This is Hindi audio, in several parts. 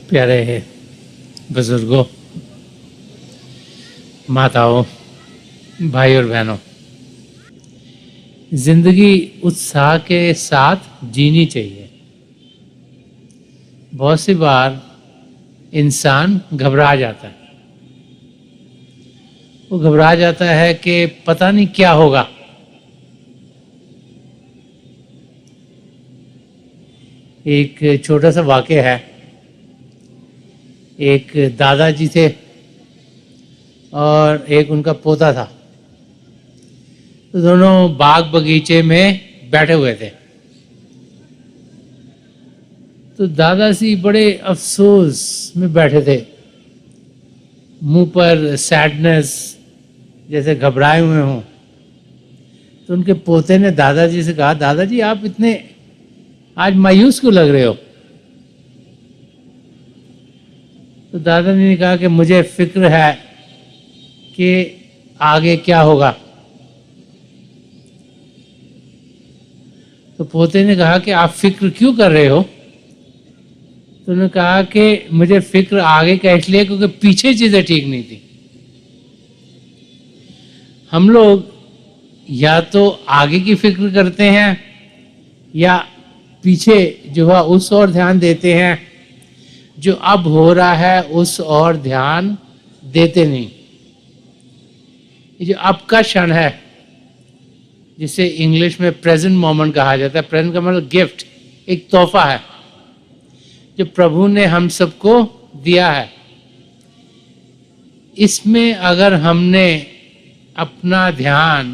प्यारे बुजुर्गों, माताओं, भाई और बहनों, जिंदगी उत्साह के साथ जीनी चाहिए। बहुत सी बार इंसान घबरा जाता है। वो घबरा जाता है कि पता नहीं क्या होगा। एक छोटा सा वाक़या है। एक दादाजी थे और एक उनका पोता था। तो दोनों बाग बगीचे में बैठे हुए थे। तो दादाजी बड़े अफसोस में बैठे थे, मुंह पर सैडनेस, जैसे घबराए हुए हों। तो उनके पोते ने दादाजी से कहा, दादाजी आप इतने आज मायूस क्यों लग रहे हो? तो दादाजी ने कहा कि मुझे फिक्र है कि आगे क्या होगा। तो पोते ने कहा कि आप फिक्र क्यों कर रहे हो? तो उन्होंने कहा कि मुझे फिक्र आगे का इसलिए क्योंकि पीछे चीजें ठीक नहीं थी। हम लोग या तो आगे की फिक्र करते हैं या पीछे जो है उस और ध्यान देते हैं। जो अब हो रहा है उस और ध्यान देते नहीं। ये जो अब का क्षण है, जिसे इंग्लिश में प्रेजेंट मोमेंट कहा जाता है। प्रेजेंट का मतलब गिफ्ट, एक तोहफा है जो प्रभु ने हम सबको दिया है। इसमें अगर हमने अपना ध्यान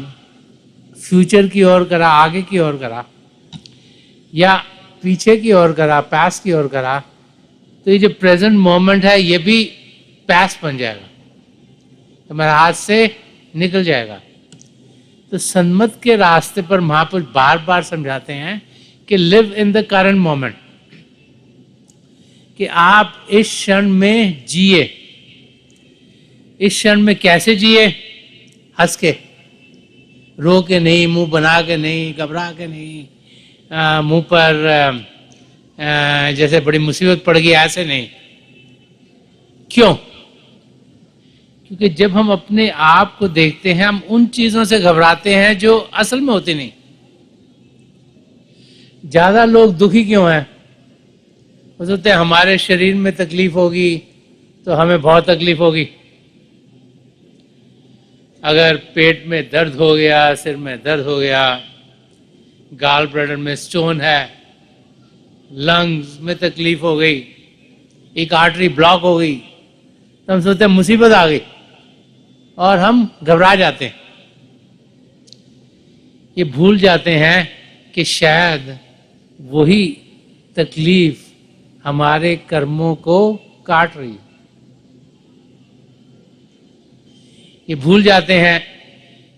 फ्यूचर की ओर करा, आगे की ओर करा, या पीछे की ओर करा, पास्ट की ओर करा, तो ये जो प्रेजेंट मोमेंट है ये भी पास्ट बन जाएगा, हमारे हाथ से निकल जाएगा। तो सन्मत के रास्ते पर महापुरुष बार बार समझाते हैं कि live in the current moment, कि आप इस क्षण में जिए। इस क्षण में कैसे जिए? हंस के, रो के नहीं, मुंह बना के नहीं, घबरा के नहीं, मुंह पर जैसे बड़ी मुसीबत पड़ गई ऐसे नहीं। क्यों? क्योंकि जब हम अपने आप को देखते हैं, हम उन चीजों से घबराते हैं जो असल में होती नहीं। ज्यादा लोग दुखी क्यों हैं? वो सोचते हैं हमारे शरीर में तकलीफ होगी तो हमें बहुत तकलीफ होगी। अगर पेट में दर्द हो गया, सिर में दर्द हो गया, गाल ब्लैडर में स्टोन है, लंग्स में तकलीफ हो गई, एक आर्टरी ब्लॉक हो गई, तो हम सोचते हैं मुसीबत आ गई और हम घबरा जाते हैं। ये भूल जाते हैं कि शायद वही तकलीफ हमारे कर्मों को काट रही है। ये भूल जाते हैं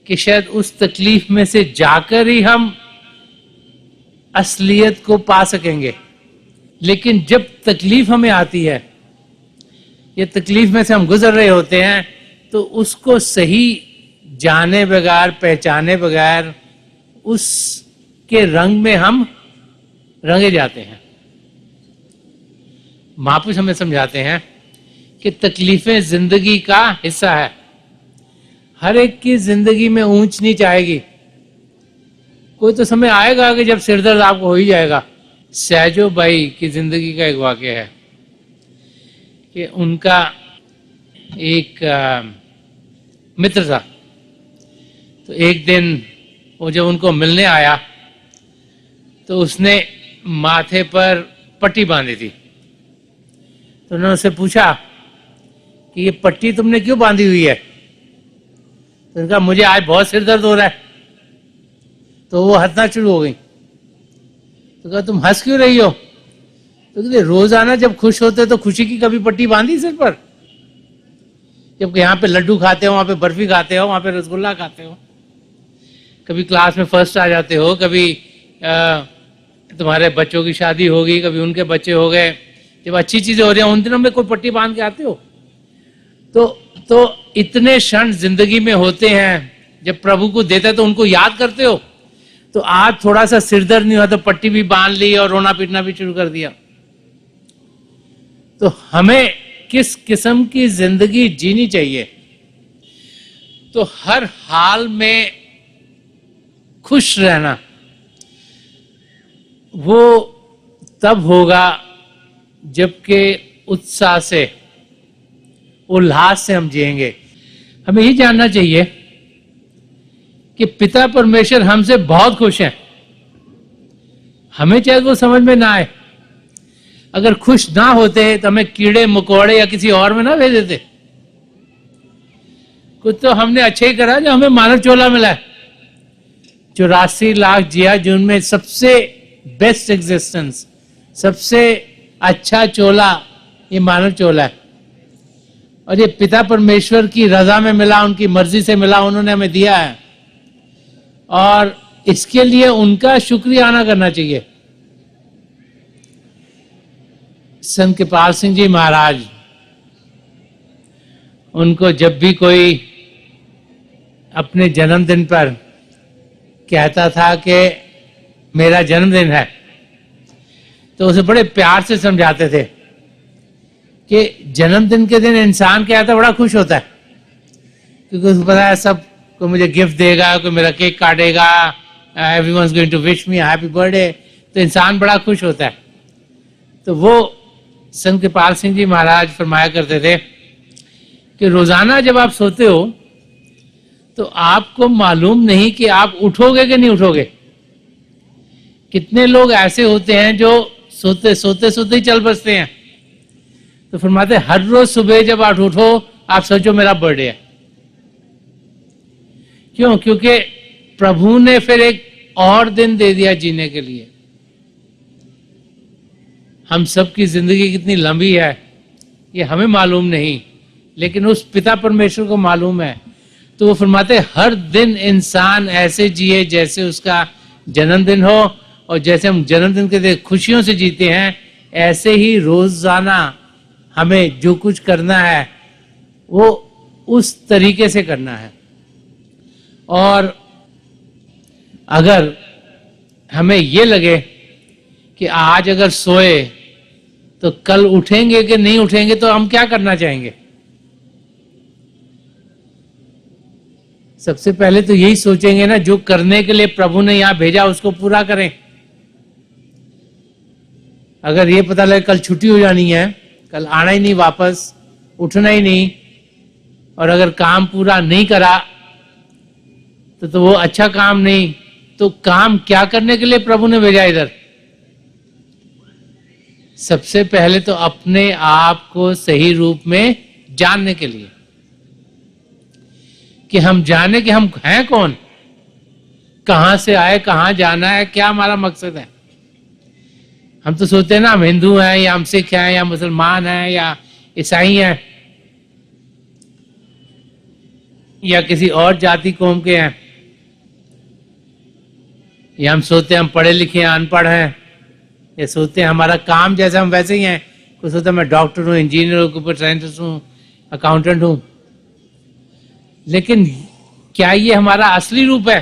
कि शायद उस तकलीफ में से जाकर ही हम असलियत को पा सकेंगे। लेकिन जब तकलीफ हमें आती है, ये तकलीफ में से हम गुजर रहे होते हैं, तो उसको सही जाने बगैर, पहचाने बगैर, उसके रंग में हम रंगे जाते हैं। महापुरुष हमें समझाते हैं कि तकलीफें जिंदगी का हिस्सा है। हर एक की जिंदगी में ऊंच नीच आएगी। कोई तो समय आएगा कि जब सिरदर्द आपको हो ही जाएगा। सहजो बाई की जिंदगी का एक वाकया है कि उनका एक मित्र था। तो एक दिन वो जब उनको मिलने आया तो उसने माथे पर पट्टी बांधी थी। तो उन्होंने उससे पूछा कि ये पट्टी तुमने क्यों बांधी हुई है? तो उनका, मुझे आज बहुत सिर दर्द हो रहा है। तो वो हंसना शुरू हो गई। तो कहा, तुम हंस क्यों रही हो? तो कहते, रोजाना जब खुश होते तो खुशी की कभी पट्टी बांधी सिर पर? जब यहाँ पे लड्डू खाते हो, वहां पे बर्फी खाते हो, वहां पे रसगुल्ला खाते हो, कभी क्लास में फर्स्ट आ जाते हो, कभी तुम्हारे बच्चों की शादी होगी, कभी उनके बच्चे हो गए, जब अच्छी चीजें हो रही हैं उन दिनों में कोई पट्टी बांध के आते हो? तो इतने क्षण जिंदगी में होते हैं, जब प्रभु को देते तो उनको याद करते हो। तो आज थोड़ा सा सिरदर्द नहीं हुआ तो पट्टी भी बांध ली और रोना पीटना भी शुरू कर दिया। तो हमें किस किस्म की जिंदगी जीनी चाहिए? तो हर हाल में खुश रहना वो तब होगा जबकि उत्साह से, उल्लास से हम जिएंगे। हमें ये जानना चाहिए कि पिता परमेश्वर हमसे बहुत खुश हैं, हमें चाहे वो समझ में ना आए। अगर खुश ना होते तो हमें कीड़े मकोड़े या किसी और में ना भेज देते। कुछ तो हमने अच्छा ही करा जो हमें मानव चोला मिला है। 84 लाख जिया जिनमें सबसे बेस्ट एग्जिस्टेंस, सबसे अच्छा चोला ये मानव चोला है, और ये पिता परमेश्वर की रजा में मिला, उनकी मर्जी से मिला, उन्होंने हमें दिया है, और इसके लिए उनका शुक्रियाना करना चाहिए। संत कृपाल सिंह जी महाराज, उनको जब भी कोई अपने जन्मदिन पर कहता था कि मेरा जन्मदिन है, तो उसे बड़े प्यार से समझाते थे कि जन्मदिन के दिन इंसान क्या होता है, बड़ा खुश होता है, क्योंकि उसको पता है सब कोई मुझे गिफ्ट देगा, कोई मेरा केक काटेगा, everyone is going to wish me happy birthday, तो इंसान बड़ा खुश होता है। तो वो संत कृपाल सिंह जी महाराज फरमाया करते थे कि रोजाना जब आप सोते हो तो आपको मालूम नहीं कि आप उठोगे कि नहीं उठोगे। कितने लोग ऐसे होते हैं जो सोते सोते सोते ही चल बसते हैं। तो फरमाते हर रोज सुबह जब आप उठो आप सोचो मेरा बर्थडे है। क्यों? क्योंकि प्रभु ने फिर एक और दिन दे दिया जीने के लिए। हम सबकी जिंदगी कितनी लंबी है ये हमें मालूम नहीं, लेकिन उस पिता परमेश्वर को मालूम है। तो वो फरमाते हर दिन इंसान ऐसे जिए जैसे उसका जन्मदिन हो, और जैसे हम जन्मदिन के दिन खुशियों से जीते हैं, ऐसे ही रोजाना हमें जो कुछ करना है वो उस तरीके से करना है। और अगर हमें ये लगे कि आज अगर सोए तो कल उठेंगे कि नहीं उठेंगे, तो हम क्या करना चाहेंगे? सबसे पहले तो यही सोचेंगे ना, जो करने के लिए प्रभु ने यहां भेजा उसको पूरा करें। अगर ये पता लगे कल छुट्टी हो जानी है, कल आना ही नहीं वापस, उठना ही नहीं, और अगर काम पूरा नहीं करा तो वो अच्छा काम नहीं। तो काम क्या करने के लिए प्रभु ने भेजा इधर? सबसे पहले तो अपने आप को सही रूप में जानने के लिए, कि हम जाने कि हम हैं कौन, कहां से आए, कहां जाना है, क्या हमारा मकसद है। हम तो सोचते हैं ना हम हिंदू हैं या हम सिख हैं या मुसलमान हैं या ईसाई हैं या किसी और जाति कौम के हैं, या हम सोचते हैं हम पढ़े लिखे हैं अनपढ़ हैं, या सोचते हैं हमारा काम जैसा हम वैसे ही हैं। कोई सोचता है मैं डॉक्टर हूं, इंजीनियर हूं, कंप्यूटर साइंटिस्ट हूं, अकाउंटेंट हूं। लेकिन क्या ये हमारा असली रूप है?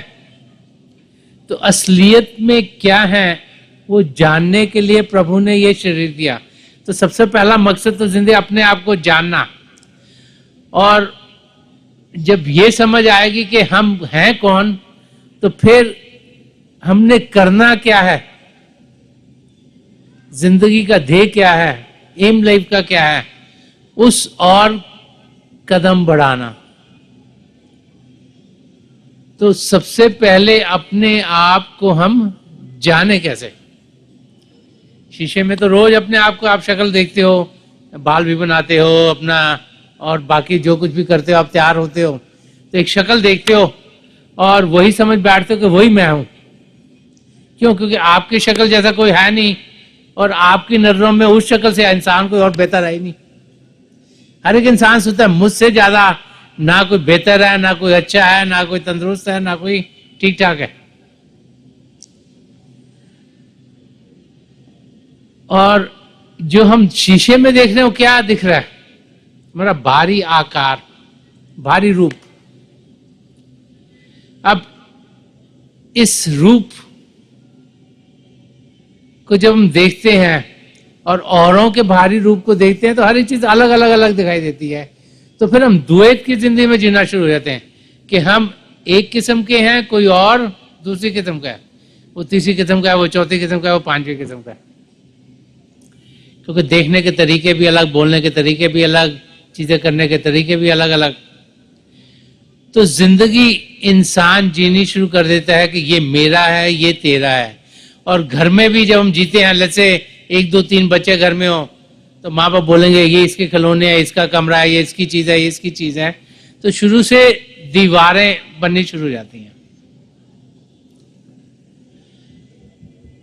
तो असलियत में क्या है वो जानने के लिए प्रभु ने ये शरीर दिया। तो सबसे पहला मकसद तो जिंदगी अपने आप को जानना, और जब ये समझ आएगी कि हम हैं कौन, तो फिर हमने करना क्या है, जिंदगी का ध्येय क्या है, एम लाइफ का क्या है, उस और कदम बढ़ाना। तो सबसे पहले अपने आप को हम जाने कैसे। शीशे में तो रोज अपने आप को आप शक्ल देखते हो, बाल भी बनाते हो अपना, और बाकी जो कुछ भी करते हो आप तैयार होते हो, तो एक शक्ल देखते हो और वही समझ बैठते हो कि वही मैं हूं। क्यों? क्योंकि आपकी शक्ल जैसा कोई है नहीं, और आपकी नजरों में उस शक्ल से इंसान कोई और बेहतर है ही नहीं। हर एक इंसान सोचता है मुझसे ज्यादा ना कोई बेहतर है, ना कोई अच्छा है, ना कोई तंदुरुस्त है, ना कोई ठीक ठाक है। और जो हम शीशे में देख रहे हो क्या दिख रहा है? हमारा भारी आकार, भारी रूप। अब इस रूप को जब हम देखते हैं और औरों के बाहरी रूप को देखते हैं तो हर एक चीज अलग अलग अलग दिखाई देती है। तो फिर हम द्वैत की जिंदगी में जीना शुरू हो जाते हैं कि हम एक किस्म के हैं, कोई और दूसरी किस्म का है, वो तीसरी किस्म का है, वो चौथी किस्म का है, वो पांचवी किस्म का है। क्योंकि देखने के तरीके भी अलग, बोलने के तरीके भी अलग, चीजें करने के तरीके भी अलग अलग। तो जिंदगी इंसान जीनी शुरू कर देता है कि ये मेरा है, ये तेरा है। और घर में भी जब हम जीते हैं, जैसे 1 2 3 बच्चे घर में हो तो माँ बाप बोलेंगे ये इसके खिलौने है, इसका कमरा है, ये इसकी चीज है, ये इसकी चीज है। तो शुरू से दीवारें बननी शुरू हो जाती हैं।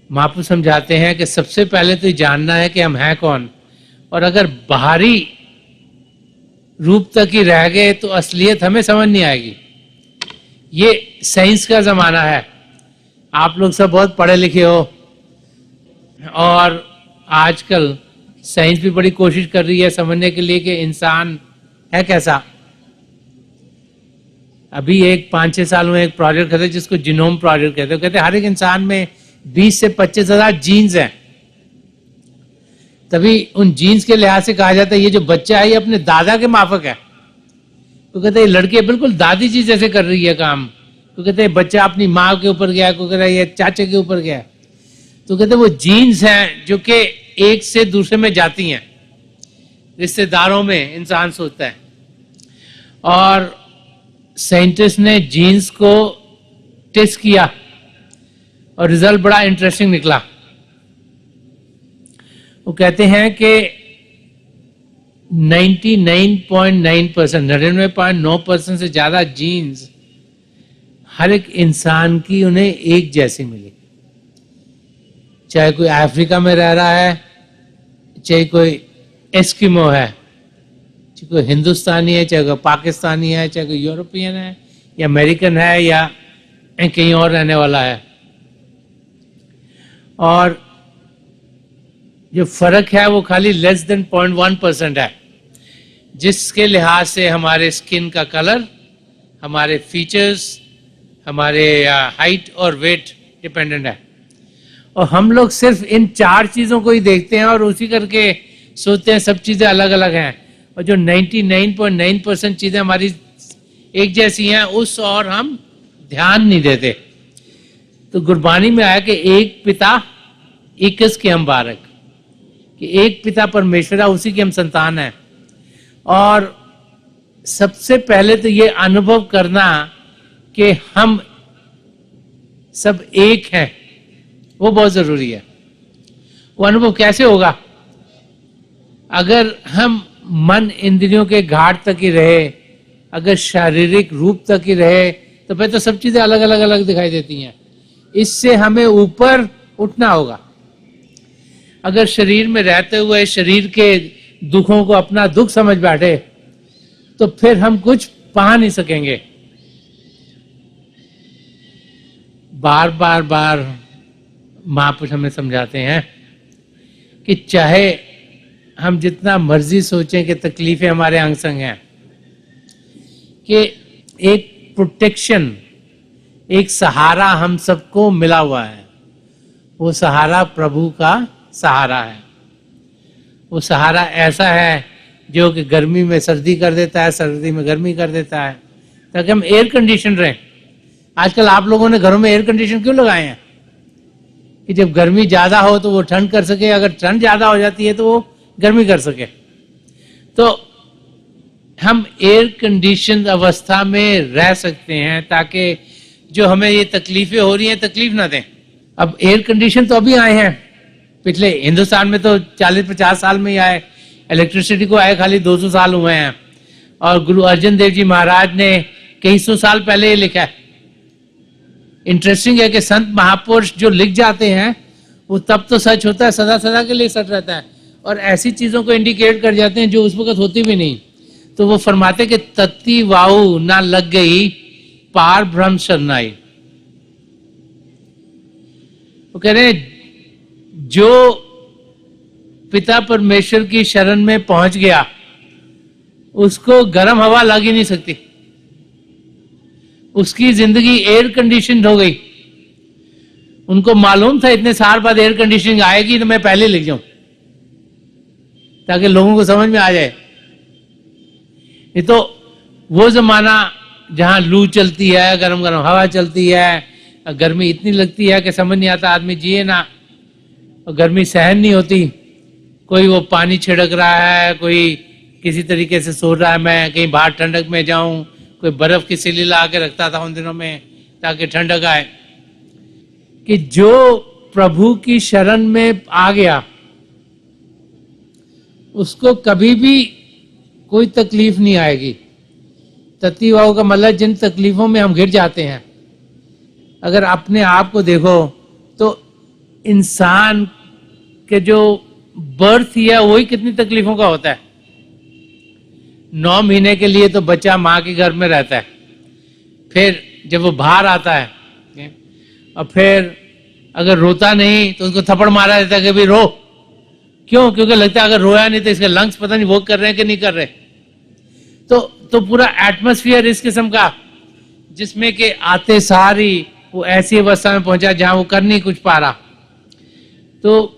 महापुरुष समझाते हैं कि सबसे पहले तो जानना है कि हम हैं कौन, और अगर बाहरी रूप तक ही रह गए तो असलियत हमें समझ नहीं आएगी। ये साइंस का जमाना है, आप लोग सब बहुत पढ़े लिखे हो और आजकल साइंस भी बड़ी कोशिश कर रही है समझने के लिए कि इंसान है कैसा। अभी एक 5-6 साल में एक प्रोजेक्ट कहते हैं जिसको जीनोम प्रोजेक्ट कहते हैं। कहते हैं हर एक इंसान में 20 से 25 हजार जीन्स हैं। तभी उन जीन्स के लिहाज से कहा जाता है ये जो बच्चा है ये अपने दादा के माफक है। तो कहते हैं लड़के बिल्कुल दादी जी जैसे कर रही है काम। तो कहते हैं बच्चा अपनी माँ के ऊपर गया, को कह रहा है ये चाचे के ऊपर गया। तो कहते हैं वो जीन्स हैं जो कि एक से दूसरे में जाती हैं, रिश्तेदारों में इंसान सोचता है। और साइंटिस्ट ने जीन्स को टेस्ट किया और रिजल्ट बड़ा इंटरेस्टिंग निकला। वो कहते हैं कि 99.9%, 99.9% से ज्यादा जीन्स हर एक इंसान की उन्हें एक जैसी मिली। चाहे कोई अफ्रीका में रह रहा है, चाहे कोई एस्किमो है, चाहे कोई हिंदुस्तानी है, चाहे कोई पाकिस्तानी है, चाहे कोई यूरोपियन है या अमेरिकन है या कहीं और रहने वाला है। और जो फर्क है वो खाली लेस देन 0.1% है, जिसके लिहाज से हमारे स्किन का कलर, हमारे फीचर्स, हमारे हाइट और वेट डिपेंडेंट है। और हम लोग सिर्फ इन 4 चीजों को ही देखते हैं और उसी करके सोचते हैं सब चीजें अलग अलग हैं। और जो 99.9% चीजें हमारी एक जैसी हैं उस और हम ध्यान नहीं देते। तो गुरबानी में आया कि एक पिता 21 के हम बारक, कि एक पिता परमेश्वर है, उसी के हम संतान हैं। और सबसे पहले तो ये अनुभव करना कि हम सब एक हैं वो बहुत जरूरी है। वो अनुभव कैसे होगा? अगर हम मन इंद्रियों के घाट तक ही रहे, अगर शारीरिक रूप तक ही रहे, तो फिर तो सब चीजें अलग अलग अलग दिखाई देती हैं। इससे हमें ऊपर उठना होगा। अगर शरीर में रहते हुए शरीर के दुखों को अपना दुख समझ बैठे तो फिर हम कुछ पा नहीं सकेंगे। बार बार बार महापुरुष हमें समझाते हैं कि चाहे हम जितना मर्जी सोचें कि तकलीफें हमारे अंग संग हैं, कि एक प्रोटेक्शन, एक सहारा हम सबको मिला हुआ है। वो सहारा प्रभु का सहारा है। वो सहारा ऐसा है जो कि गर्मी में सर्दी कर देता है, सर्दी में गर्मी कर देता है, ताकि हम एयर कंडीशन रहें। आजकल आप लोगों ने घरों में एयर कंडीशन क्यों लगाए हैं? कि जब गर्मी ज्यादा हो तो वो ठंड कर सके, अगर ठंड ज्यादा हो जाती है तो वो गर्मी कर सके। तो हम एयर कंडीशन अवस्था में रह सकते हैं ताकि जो हमें ये तकलीफें हो रही हैं तकलीफ ना दें। अब एयर कंडीशन तो अभी आए हैं, पिछले हिंदुस्तान में तो 40-50 साल में ही आए। इलेक्ट्रिसिटी को आए खाली 200 साल हुए हैं। और गुरु अर्जन देव जी महाराज ने कई सौ साल पहले ये लिखा है। इंटरेस्टिंग है कि संत महापुरुष जो लिख जाते हैं वो तब तो सच होता है, सदा सदा के लिए सच रहता है, और ऐसी चीजों को इंडिकेट कर जाते हैं जो उस वक्त होती भी नहीं। तो वो फरमाते कि तत्ती वाऊ ना लग गई पार ब्रह्म शरणाई। वो कह रहे हैं जो पिता परमेश्वर की शरण में पहुंच गया उसको गर्म हवा लग ही नहीं सकती। उसकी जिंदगी एयर कंडीशन हो गई। उनको मालूम था इतने साल बाद एयर कंडीशनिंग आएगी तो मैं पहले लिख जाऊं। ताकि लोगों को समझ में आ जाए। ये तो वो जमाना जहां लू चलती है, गरम गरम हवा चलती है, गर्मी इतनी लगती है कि समझ नहीं आता, आदमी जिए ना, और गर्मी सहन नहीं होती। कोई वो पानी छिड़क रहा है, कोई किसी तरीके से सोच रहा है मैं कहीं बाहर ठंडक में जाऊं, कोई बर्फ की सिल्ली ला के रखता था उन दिनों में ताकि ठंडक आए। कि जो प्रभु की शरण में आ गया उसको कभी भी कोई तकलीफ नहीं आएगी। तत्वीभाव का मतलब जिन तकलीफों में हम घिर जाते हैं, अगर अपने आप को देखो तो इंसान के जो बर्थ है वही कितनी तकलीफों का होता है। 9 महीने के लिए तो बच्चा माँ के गर्भ में रहता है, फिर जब वो बाहर आता है और फिर अगर रोता नहीं तो उसको थप्पड़ मारा जाता है कि भाई रो। क्यों? क्योंकि लगता है अगर रोया नहीं तो इसके लंग्स पता नहीं वर्क कर रहे हैं कि नहीं कर रहे। तो पूरा एटमॉस्फेयर इस किस्म का, जिसमें कि आते सारी वो ऐसी अवस्था में पहुंचा जहां वो कर नहीं कुछ पा रहा। तो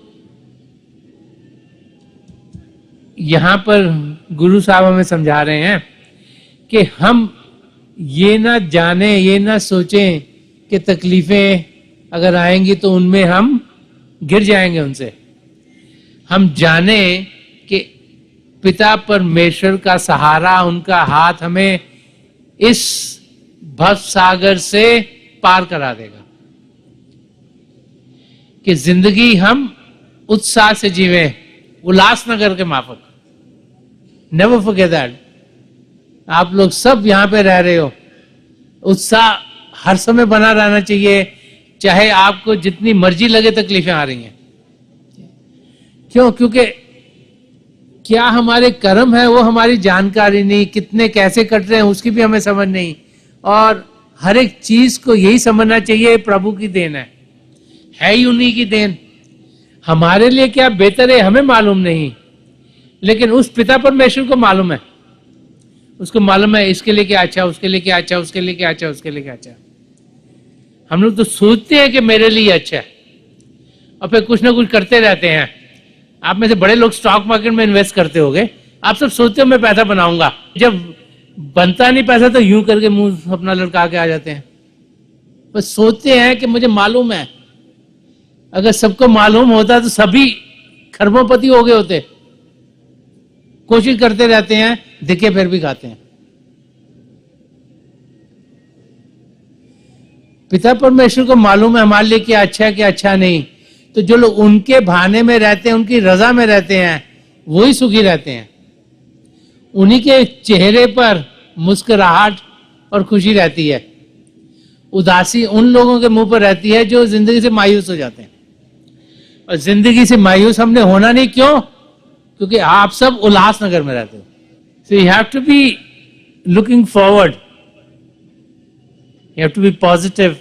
यहां पर गुरु साहब हमें समझा रहे हैं कि हम ये ना जाने, ये ना सोचें कि तकलीफें अगर आएंगी तो उनमें हम गिर जाएंगे उनसे। हम जाने कि पिता परमेश्वर का सहारा, उनका हाथ हमें इस भव सागर से पार करा देगा, कि जिंदगी हम उत्साह से जीवें, उल्लासनगर के माफक। Never forget that. आप लोग सब यहां पे रह रहे हो, उत्साह हर समय बना रहना चाहिए, चाहे आपको जितनी मर्जी लगे तकलीफें आ रही हैं। क्यों? क्योंकि क्या हमारे कर्म है वो हमारी जानकारी नहीं, कितने कैसे कट रहे हैं उसकी भी हमें समझ नहीं, और हर एक चीज को यही समझना चाहिए प्रभु की देन है ही उन्हीं की देन। हमारे लिए क्या बेहतर है हमें मालूम नहीं, लेकिन उस पिता परमेश्वर को मालूम है। उसको मालूम है इसके लिए क्या अच्छा, उसके लिए क्या अच्छा, उसके लिए क्या अच्छा, उसके लिए क्या अच्छा। हम लोग तो सोचते हैं कि मेरे लिए अच्छा है और फिर कुछ ना कुछ करते रहते हैं। आप में से बड़े लोग स्टॉक मार्केट में इन्वेस्ट करते होंगे, आप सब सोचते हो मैं पैसा बनाऊंगा, जब बनता नहीं पैसा तो यूं करके मुंह अपना लड़का के आ जाते हैं। बस सोचते हैं कि मुझे मालूम है। अगर सबको मालूम होता तो सभी खरबोपति हो गए होते। कोशिश करते रहते हैं, दिखे फिर भी खाते हैं। पिता परमेश्वर को मालूम है हमारे लिए क्या अच्छा है क्या अच्छा नहीं, तो जो लोग उनके भाने में रहते हैं, उनकी रजा में रहते हैं, वही सुखी रहते हैं। उन्हीं के चेहरे पर मुस्कुराहट और खुशी रहती है। उदासी उन लोगों के मुंह पर रहती है जो जिंदगी से मायूस हो जाते हैं। और जिंदगी से मायूस हमने होना नहीं, क्यों? क्योंकि आप सब उल्लासनगर में रहते हो। So you have to be looking forward, you have to be positive.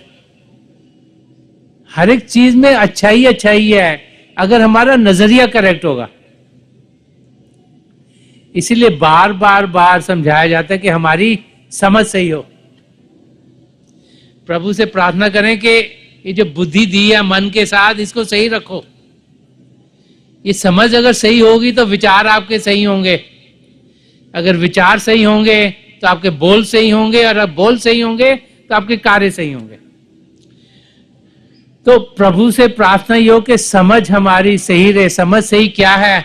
हर एक चीज में अच्छाई है अगर हमारा नजरिया करेक्ट होगा। इसीलिए बार बार समझाया जाता है कि हमारी समझ सही हो। प्रभु से प्रार्थना करें कि ये जो बुद्धि दी है मन के साथ, इसको सही रखो। ये समझ अगर सही होगी तो विचार आपके सही होंगे, अगर विचार सही होंगे तो आपके बोल सही होंगे, और अब बोल सही होंगे तो आपके कार्य सही होंगे। तो प्रभु से प्रार्थना ये हो कि समझ हमारी सही रहे। समझ सही क्या है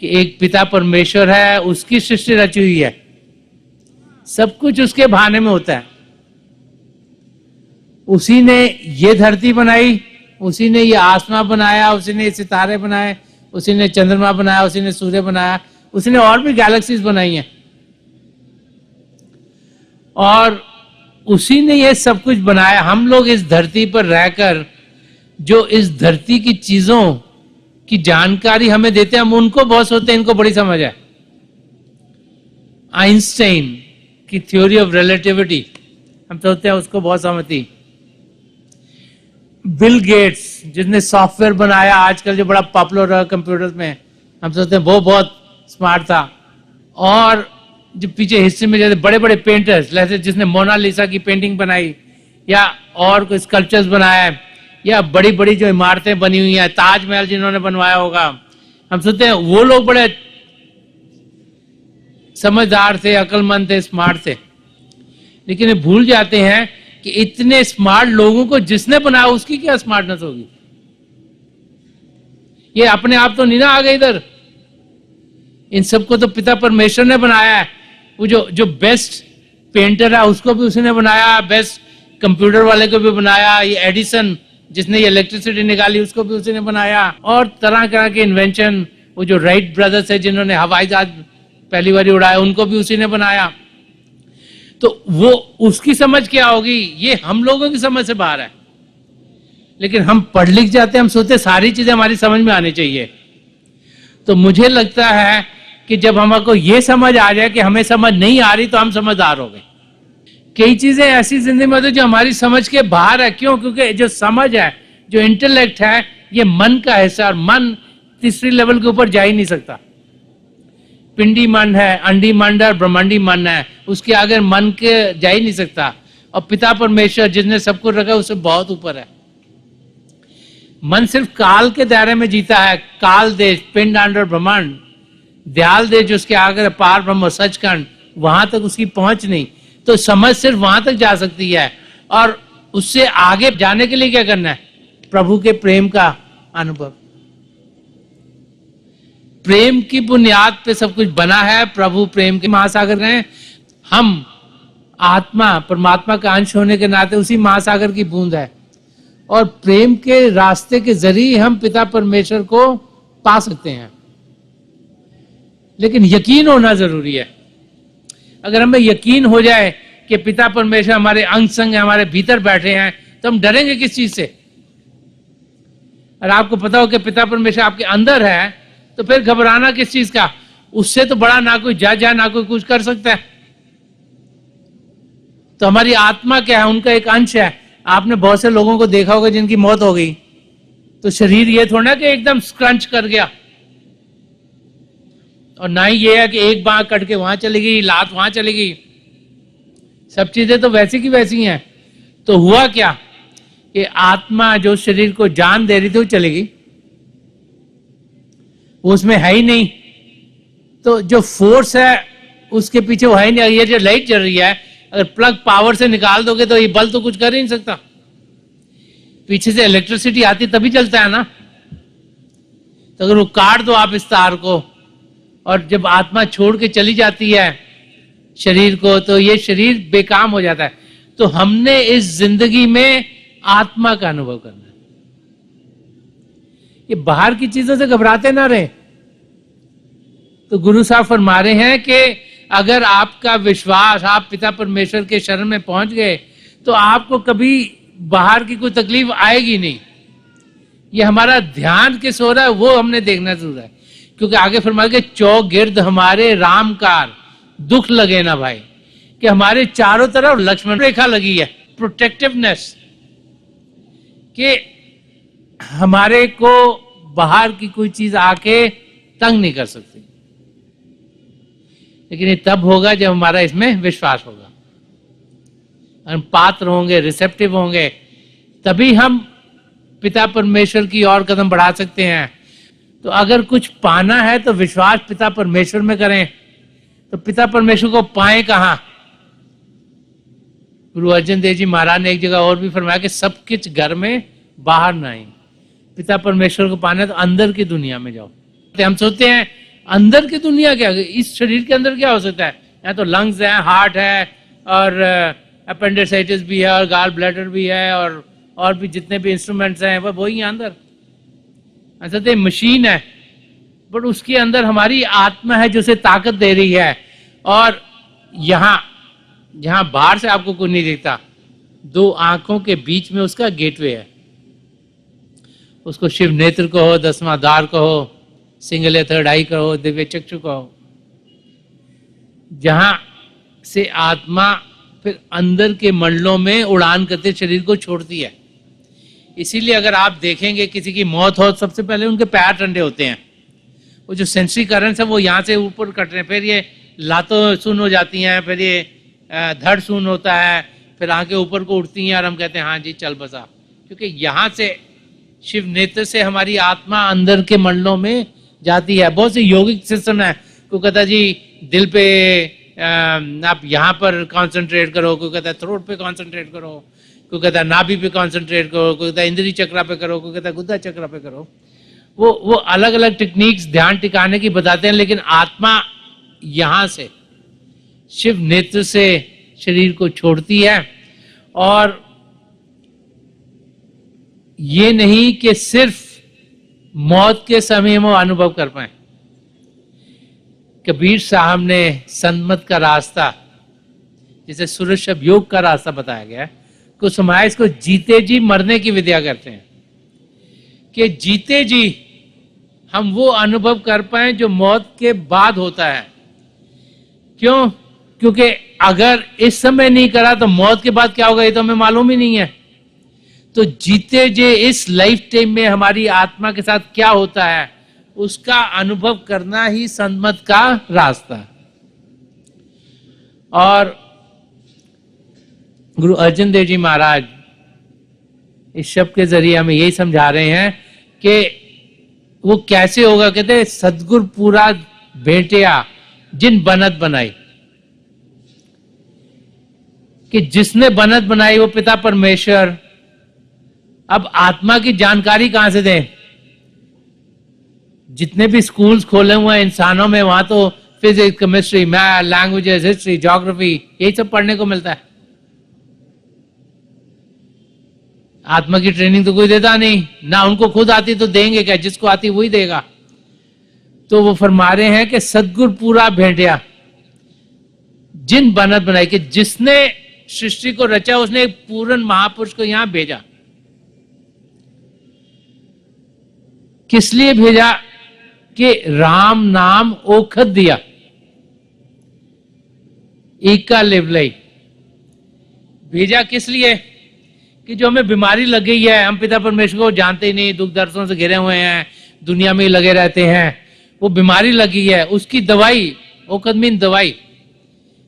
कि एक पिता परमेश्वर है, उसकी सृष्टि रची हुई है, सब कुछ उसके भाने में होता है। उसी ने ये धरती बनाई, उसी ने ये आसमां बनाया, उसी ने सितारे बनाए, उसी ने चंद्रमा बनाया, उसी ने सूर्य बनाया, उसी ने और भी गैलेक्सीज बनाई हैं, और उसी ने ये सब कुछ बनाया। हम लोग इस धरती पर रहकर जो इस धरती की चीजों की जानकारी हमें देते हैं, हम उनको बहुत सोचते हैं इनको बड़ी समझ है। आइंस्टाइन की थ्योरी ऑफ रिलेटिविटी हम सोचते हैं उसको बहुत समझ थी। बिल गेट्स जिसने सॉफ्टवेयर बनाया आजकल जो बड़ा पॉपुलर है कंप्यूटर्स में, हम सोचते हैं वो बहुत स्मार्ट था। और जो पीछे हिस्ट्री में जैसे बड़े बड़े पेंटर्स, जैसे जिसने मोनालिसा की पेंटिंग बनाई, या और कोई स्कल्पचर्स बनाया, या बड़ी बड़ी जो इमारतें बनी हुई हैं, ताजमहल जिन्होंने बनवाया होगा, हम सोचते हैं वो लोग बड़े समझदार थे, अक्लमंद थे, स्मार्ट थे, लेकिन ये भूल जाते हैं कि इतने स्मार्ट लोगों को जिसने बनाया उसकी क्या स्मार्टनेस होगी। ये अपने आप तो नहीं ना आ गए इधर, इन सबको तो पिता परमेश्वर ने बनाया है। वो जो बेस्ट पेंटर है उसको भी उसने बनाया, बेस्ट कंप्यूटर वाले को भी बनाया, ये एडिसन जिसने ये इलेक्ट्रिसिटी निकाली उसको भी उसने बनाया, और तरह तरह के इन्वेंशन, वो जो राइट ब्रदर्स है जिन्होंने हवाई जहाज पहली बार उड़ाया उनको भी उसी ने बनाया। तो वो उसकी समझ क्या होगी, ये हम लोगों की समझ से बाहर है। लेकिन हम पढ़ लिख जाते हैं, हम सोचते सारी चीजें हमारी समझ में आनी चाहिए। तो मुझे लगता है कि जब हमको ये समझ आ जाए कि हमें समझ नहीं आ रही तो हम समझदार हो गए। कई चीजें ऐसी जिंदगी में होती जो हमारी समझ के बाहर है। क्यों? क्योंकि जो समझ है, जो इंटेलेक्ट है, ये मन का हिस्सा, और मन तीसरी लेवल के ऊपर जा ही नहीं सकता। पिंडी मन है, अंडी मंड और ब्रह्मांडी मन है, उसके आगे मन के जा ही नहीं सकता। और पिता परमेश्वर जिसने सब कुछ रखा उससे बहुत ऊपर है। मन सिर्फ काल के दायरे में जीता है, काल देश, पिंड अंड और ब्रह्मांड। दयाल देश जो उसके आगे पार ब्रह्म सचखंड, वहां तक उसकी पहुंच नहीं। तो समझ सिर्फ वहां तक जा सकती है, और उससे आगे जाने के लिए क्या करना है? प्रभु के प्रेम का अनुभव। प्रेम की बुनियाद पे सब कुछ बना है। प्रभु प्रेम के महासागर हैं। हम आत्मा परमात्मा का अंश होने के नाते उसी महासागर की बूंद है, और प्रेम के रास्ते के जरिए हम पिता परमेश्वर को पा सकते हैं। लेकिन यकीन होना जरूरी है। अगर हमें यकीन हो जाए कि पिता परमेश्वर हमारे अंग संग हमारे भीतर बैठे हैं, तो हम डरेंगे किस चीज से? और आपको पता हो कि पिता परमेश्वर आपके अंदर है, तो फिर घबराना किस चीज का? उससे तो बड़ा ना कोई जज है, ना कोई कुछ कर सकता है। तो हमारी आत्मा क्या है? उनका एक अंश है। आपने बहुत से लोगों को देखा होगा जिनकी मौत हो गई, तो शरीर ये थोड़ा कि एकदम स्क्रंच कर गया, और ना ही ये है कि एक बांह कट के वहां चली गई, लात वहां चली गई। सब चीजें तो वैसी की वैसी हैं। तो हुआ क्या कि आत्मा जो शरीर को जान दे रही थी वो चली गई, वो उसमें है ही नहीं। तो जो फोर्स है उसके पीछे वो है ही नहीं। ये जो लाइट जल रही है, अगर प्लग पावर से निकाल दोगे तो ये बल्ब तो कुछ कर ही नहीं सकता। पीछे से इलेक्ट्रिसिटी आती तभी चलता है ना। तो अगर वो काट दो आप इस तार को, और जब आत्मा छोड़ के चली जाती है शरीर को, तो ये शरीर बेकाम हो जाता है। तो हमने इस जिंदगी में आत्मा का अनुभव करना है। ये बाहर की चीजों से घबराते ना रहे। तो गुरु साहब फरमा रहे हैं कि अगर आपका विश्वास, आप पिता परमेश्वर के शरण में पहुंच गए, तो आपको कभी बाहर की कोई तकलीफ आएगी नहीं। ये हमारा ध्यान किस हो रहा है वो हमने देखना जरूर है। क्योंकि आगे फरमाया कि चौगिर्द हमारे रामकार, दुख लगे ना भाई, कि हमारे चारों तरफ लक्ष्मण रेखा लगी है, प्रोटेक्टिवनेस, कि हमारे को बाहर की कोई चीज आके तंग नहीं कर सकती। लेकिन ये तब होगा जब हमारा इसमें विश्वास होगा, हम पात्र होंगे, रिसेप्टिव होंगे, तभी हम पिता परमेश्वर की ओर कदम बढ़ा सकते हैं। तो अगर कुछ पाना है तो विश्वास पिता परमेश्वर में करें। तो पिता परमेश्वर को पाएं कहां? गुरु अर्जन देव जी महाराज ने एक जगह और भी फरमाया कि सब कुछ घर में, बाहर नहीं। पिता परमेश्वर को पाना है तो अंदर की दुनिया में जाओ। तो हम सोचते हैं अंदर की दुनिया क्या, इस शरीर के अंदर क्या हो सकता है? यहाँ तो लंग्स है, हार्ट है, और अपेंडिसाइटिस भी है, और गाल ब्लैडर भी है, और भी जितने भी इंस्ट्रूमेंट्स हैं वही है अंदर। ऐसा तो मशीन है, बट उसके अंदर हमारी आत्मा है जो उसे ताकत दे रही है। और यहां जहां बाहर से आपको कुछ नहीं दिखता, दो आंखों के बीच में उसका गेटवे है। उसको शिव नेत्र कहो, दसवां द्वार कहो, सिंगल या थर्ड आई कहो, दिव्य चक्षु कहो, जहां से आत्मा फिर अंदर के मंडलों में उड़ान करते शरीर को छोड़ती है। इसीलिए अगर आप देखेंगे किसी की मौत हो, सबसे पहले उनके पैर ठंडे होते हैं। वो जो सेंसरी करंट्स है वो यहाँ से ऊपर कट रहे हैं, फिर ये लातों सुन हो जाती हैं, फिर ये धड़ सुन होता है, फिर आंखें ऊपर को उठती हैं, और हम कहते हैं हाँ जी चल बसा। क्योंकि यहाँ से शिव नेत्र से हमारी आत्मा अंदर के मंडलों में जाती है। बहुत से यौगिक सिस्टम है, कोई कहता जी दिल पे आप यहाँ पर कंसंट्रेट करो, कोई कहता है थ्रोट पे कंसंट्रेट करो, कोई कहता है नाभि पे कंसंट्रेट करो, कोई कहता है इंद्री चक्रा पे करो, कोई कहता है गुद्दा चक्रा पे करो। वो अलग अलग टेक्निक्स ध्यान टिकाने की बताते हैं, लेकिन आत्मा यहां से शिव नेत्र से शरीर को छोड़ती है। और ये नहीं कि सिर्फ मौत के समय में वो अनुभव कर पाए। कबीर साहब ने संमत का रास्ता, जिसे सुरशब योग का रास्ता बताया गया है, को समाज इसको जीते जी मरने की विद्या करते हैं कि जीते जी हम वो अनुभव कर पाए जो मौत के बाद होता है। क्यों? क्योंकि अगर इस समय नहीं करा तो मौत के बाद क्या होगा ये तो हमें मालूम ही नहीं है। तो जीते जे इस लाइफ टाइम में हमारी आत्मा के साथ क्या होता है उसका अनुभव करना ही संमत का रास्ता। और गुरु अर्जन देव जी महाराज इस शब्द के जरिए हमें यही समझा रहे हैं कि वो कैसे होगा। कहते हैं सदगुरु पूरा भेंटिया जिन बनत बनाई, कि जिसने बनत बनाई वो पिता परमेश्वर। अब आत्मा की जानकारी कहां से दें? जितने भी स्कूल्स खोले हुए हैं इंसानों में, वहां तो physics, chemistry, math, languages, history, geography, यही सब पढ़ने को मिलता है। आत्मा की ट्रेनिंग तो कोई देता नहीं, ना उनको खुद आती तो देंगे क्या, जिसको आती वही देगा। तो वो फरमा रहे हैं कि सदगुरु पूरा भेंटिया जिन बनत बनाई, कि जिसने सृष्टि को रचा उसने एक पूर्ण महापुरुष को यहां भेजा। किस लिए भेजा? कि राम नाम ओखत दिया, एका लिवलई। भेजा किस लिए? कि जो हमें बीमारी लग गई है, हम पिता परमेश्वर को जानते ही नहीं, दुख दर्दों से घिरे हुए हैं, दुनिया में ही लगे रहते हैं, वो बीमारी लगी है, उसकी दवाई, ओखत मीन दवाई।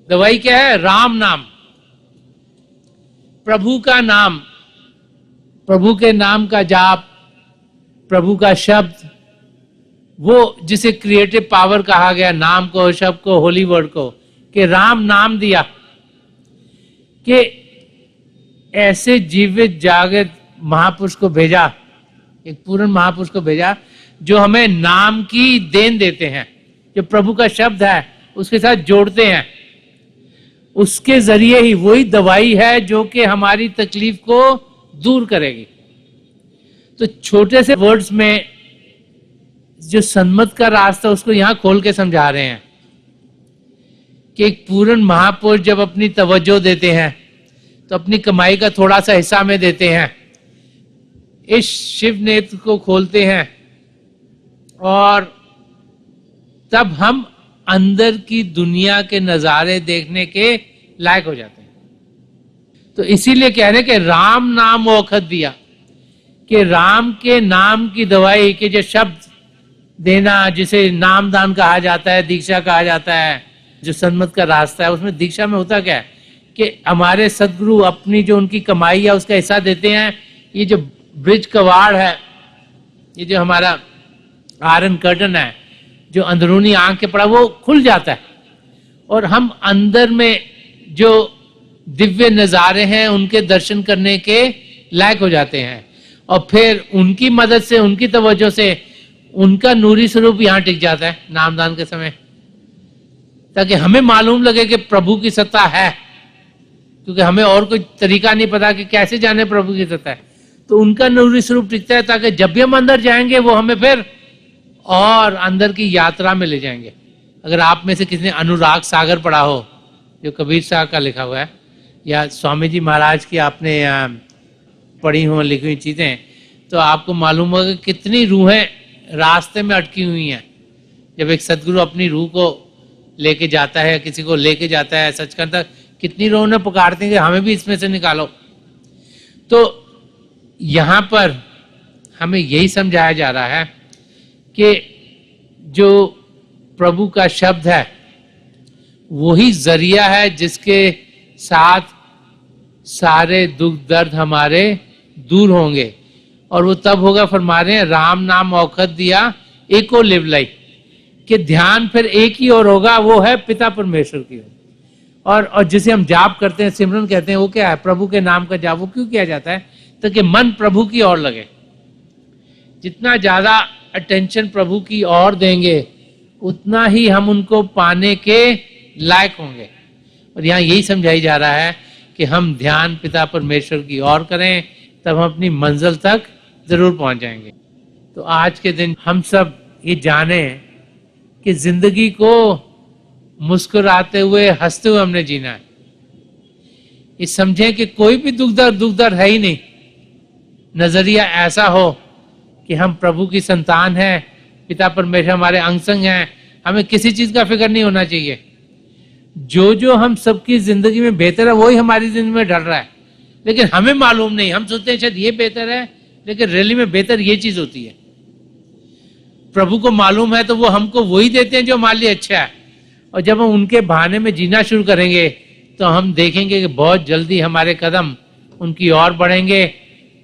दवाई क्या है? राम नाम, प्रभु का नाम, प्रभु के नाम का जाप, प्रभु का शब्द, वो जिसे क्रिएटिव पावर कहा गया, नाम को, शब्द को, होली वर्ड को, कि राम नाम दिया। कि ऐसे जीवित जागृत महापुरुष को भेजा, एक पूर्ण महापुरुष को भेजा जो हमें नाम की देन देते हैं, जो प्रभु का शब्द है उसके साथ जोड़ते हैं। उसके जरिए ही वही दवाई है जो कि हमारी तकलीफ को दूर करेगी। तो छोटे से वर्ड्स में जो सन्मत का रास्ता उसको यहां खोल के समझा रहे हैं कि एक पूर्ण महापुरुष जब अपनी तवज्जो देते हैं तो अपनी कमाई का थोड़ा सा हिस्सा में देते हैं, इस शिव नेत्र को खोलते हैं और तब हम अंदर की दुनिया के नजारे देखने के लायक हो जाते हैं। तो इसीलिए कह रहे हैं कि राम नाम औखत दिया, कि राम के नाम की दवाई, के जो शब्द देना, जिसे नामदान कहा जाता है, दीक्षा कहा जाता है, जो सन्मत का रास्ता है, उसमें दीक्षा में होता क्या है कि हमारे सदगुरु अपनी जो उनकी कमाई है उसका हिस्सा देते हैं। ये जो ब्रिज कवाड़ है, ये जो हमारा आयरन कर्टन है जो अंदरूनी आंख के पड़ा, वो खुल जाता है और हम अंदर में जो दिव्य नजारे हैं उनके दर्शन करने के लायक हो जाते हैं। और फिर उनकी मदद से, उनकी तवज्जो से उनका नूरी स्वरूप यहां टिक जाता है नामदान के समय, ताकि हमें मालूम लगे कि प्रभु की सत्ता है, क्योंकि हमें और कोई तरीका नहीं पता कि कैसे जाने प्रभु की सत्ता है। तो उनका नूरी स्वरूप टिकता है ताकि जब भी हम अंदर जाएंगे वो हमें फिर और अंदर की यात्रा में ले जाएंगे। अगर आप में से किसी ने अनुराग सागर पढ़ा हो, जो कबीर साहब का लिखा हुआ है, या स्वामी जी महाराज की आपने पढ़ी हो, लिखी हुई चीजें, तो आपको मालूम होगा कि कितनी रूहें रास्ते में अटकी हुई हैं। जब एक सदगुरु अपनी रूह को लेके जाता है, किसी को लेके जाता है सचखंड तक, कितनी रूह ने पुकारती हैं कि हमें भी इसमें से निकालो। तो यहां पर हमें यही समझाया जा रहा है कि जो प्रभु का शब्द है वही जरिया है जिसके साथ सारे दुख दर्द हमारे दूर होंगे। और वो तब होगा, फरमा रहे हैं, राम नाम औखत दिया एको लिवलाई, कि ध्यान फिर एक ही ओर होगा, वो है पिता परमेश्वर की ओर। और जिसे हम जाप करते हैं, सिमरन कहते हैं, वो क्या है? प्रभु के नाम का जाप। वो क्यों किया जाता है? ताकि मन प्रभु की ओर लगे। जितना ज्यादा अटेंशन प्रभु की ओर देंगे, उतना ही हम उनको पाने के लायक होंगे। और यहाँ यही समझाई जा रहा है कि हम ध्यान पिता परमेश्वर की ओर करें, तब हम अपनी मंजिल तक जरूर पहुंच जाएंगे। तो आज के दिन हम सब ये जाने कि जिंदगी को मुस्कुराते हुए, हंसते हुए हमने जीना है। ये समझें कि कोई भी दुख दर्द है ही नहीं। नजरिया ऐसा हो कि हम प्रभु की संतान हैं, पिता परमेश्वर हमारे अंग संग हैं, हमें किसी चीज का फिक्र नहीं होना चाहिए। जो जो हम सबकी जिंदगी में बेहतर है, वही हमारी जिंदगी में ढल रहा है, लेकिन हमें मालूम नहीं। हम सोचते हैं शायद ये बेहतर है, लेकिन रैली में बेहतर ये चीज होती है। प्रभु को मालूम है तो वो हमको वही देते हैं जो हमारे लिए अच्छा है। और जब हम उनके बहाने में जीना शुरू करेंगे, तो हम देखेंगे कि बहुत जल्दी हमारे कदम उनकी ओर बढ़ेंगे।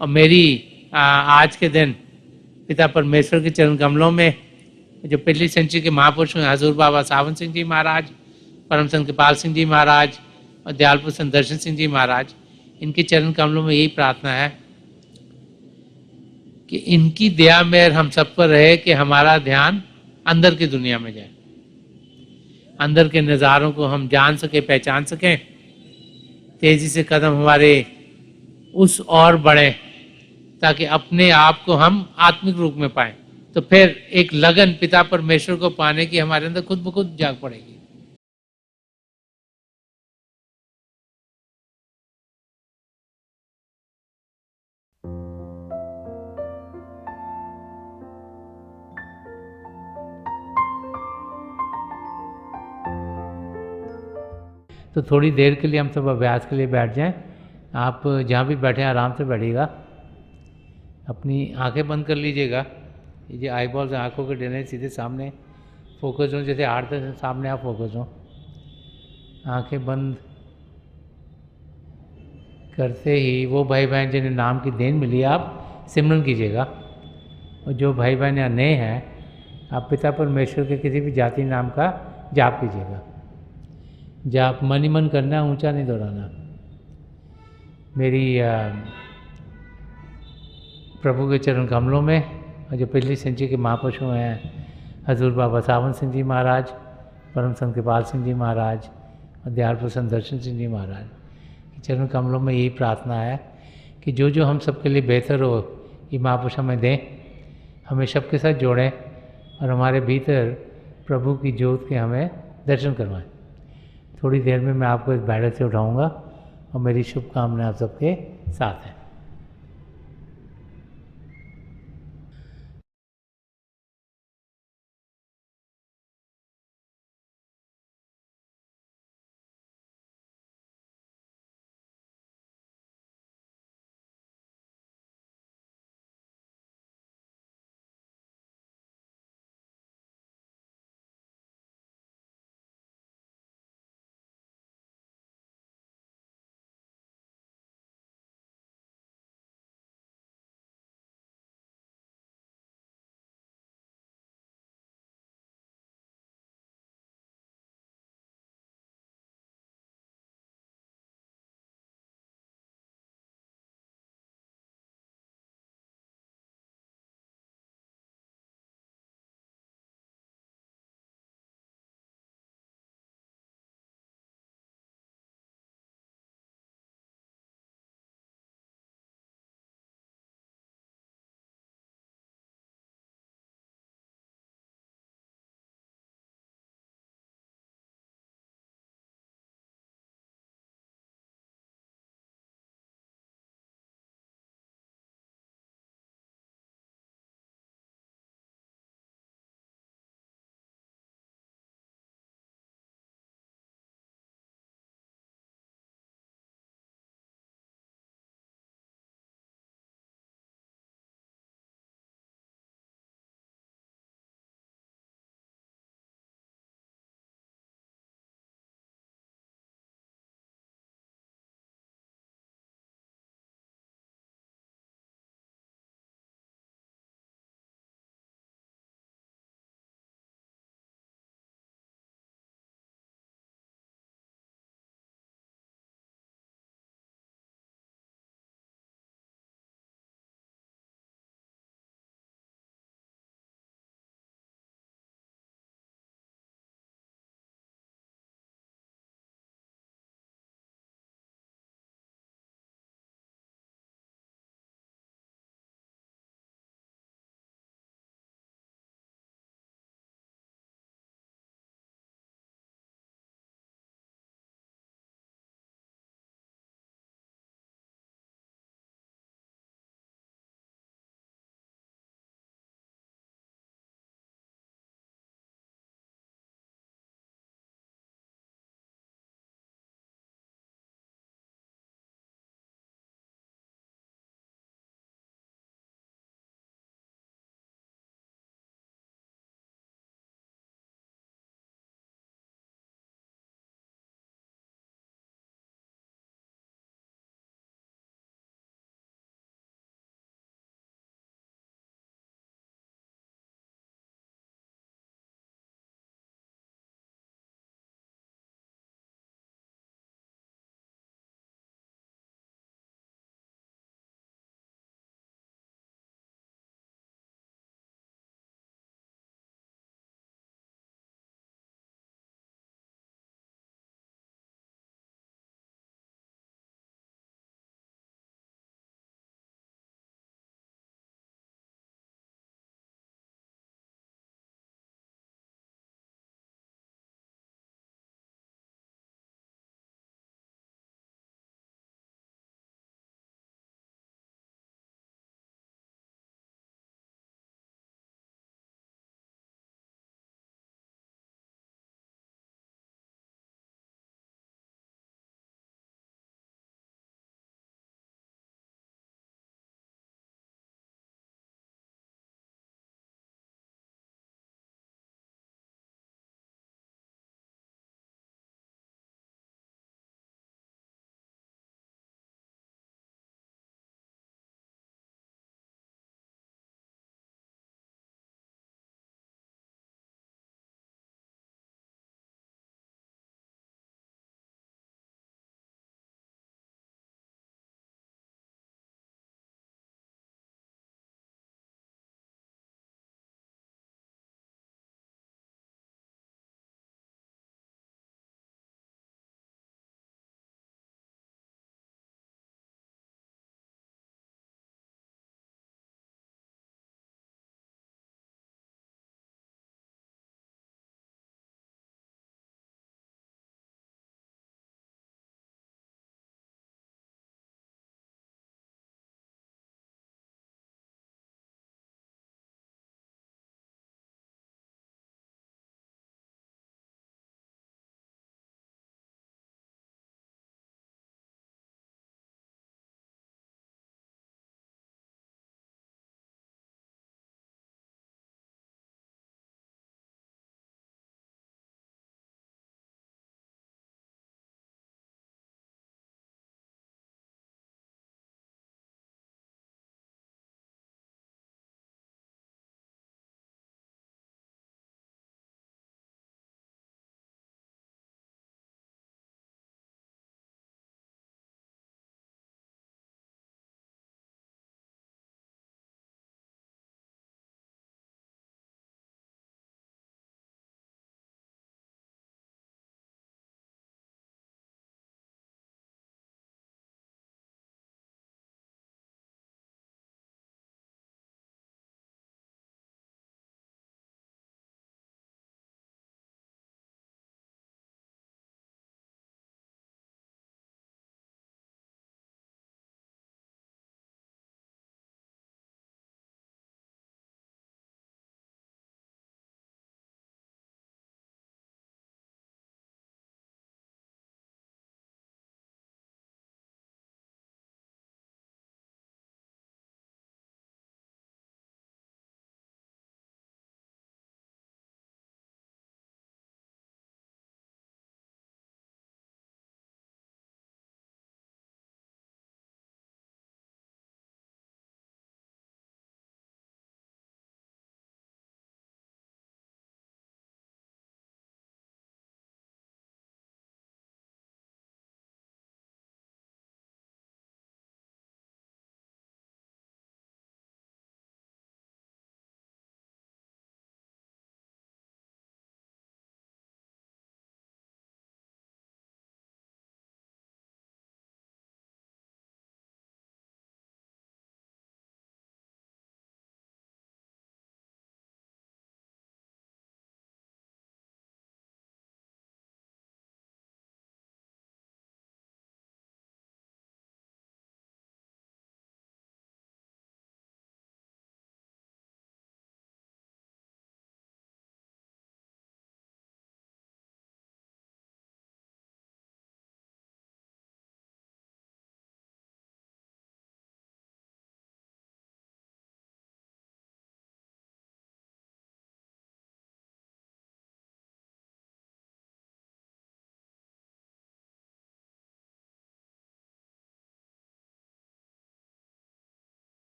और मेरी आज के दिन पिता परमेश्वर के चरण कमलों में जो पिछली सेंचुरी के महापुरुष हैं, हजूर बाबा सावन सिंह जी महाराज, परम संत कृपाल सिंह जी महाराज और दयालपुर संत दर्शन सिंह जी महाराज, इनके चरण कमलों में यही प्रार्थना है कि इनकी दया मेहर हम सब पर रहे, कि हमारा ध्यान अंदर की दुनिया में जाए, अंदर के नज़ारों को हम जान सके, पहचान सकें, तेजी से कदम हमारे उस ओर बढ़े, ताकि अपने आप को हम आत्मिक रूप में पाएं। तो फिर एक लगन पिता परमेश्वर को पाने की हमारे अंदर खुद ब खुद जाग पड़ेगी। तो थोड़ी देर के लिए हम सब अभ्यास के लिए बैठ जाएं। आप जहाँ भी बैठे आराम से बैठिएगा, अपनी आंखें बंद कर लीजिएगा। ये जो आई बॉल्स आँखों के डरने सीधे सामने फोकस हो, जैसे हार्ट से सामने आप फोकस हो। आंखें बंद करते ही वो भाई बहन जिन्हें नाम की देन मिली, आप सिमरन कीजिएगा। और जो भाई बहन यहाँ नए हैं, आप पिता परमेश्वर के किसी भी जाति नाम का जाप कीजिएगा। जाप मन ही मन करना, ऊंचा नहीं दोहराना। मेरी प्रभु के चरण कमलों में, और जो पिछली सेंचुरी के महापुरुष हैं, हजूर बाबा सावन सिंह जी महाराज, परम संत कृपाल सिंह जी महाराज और दयालपुर संत दर्शन सिंह जी महाराज के चरण कमलों में यही प्रार्थना है कि जो जो हम सबके लिए बेहतर हो, ये महापुरुष हमें दें, हमें सबके साथ जोड़ें और हमारे भीतर प्रभु की ज्योत के हमें दर्शन करवाएं। थोड़ी देर में मैं आपको इस बैठक से उठाऊंगा और मेरी शुभकामनाएं आप सबके साथ हैं।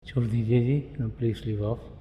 छोड़ दीजिए जी, प्लीज लीव ऑफ।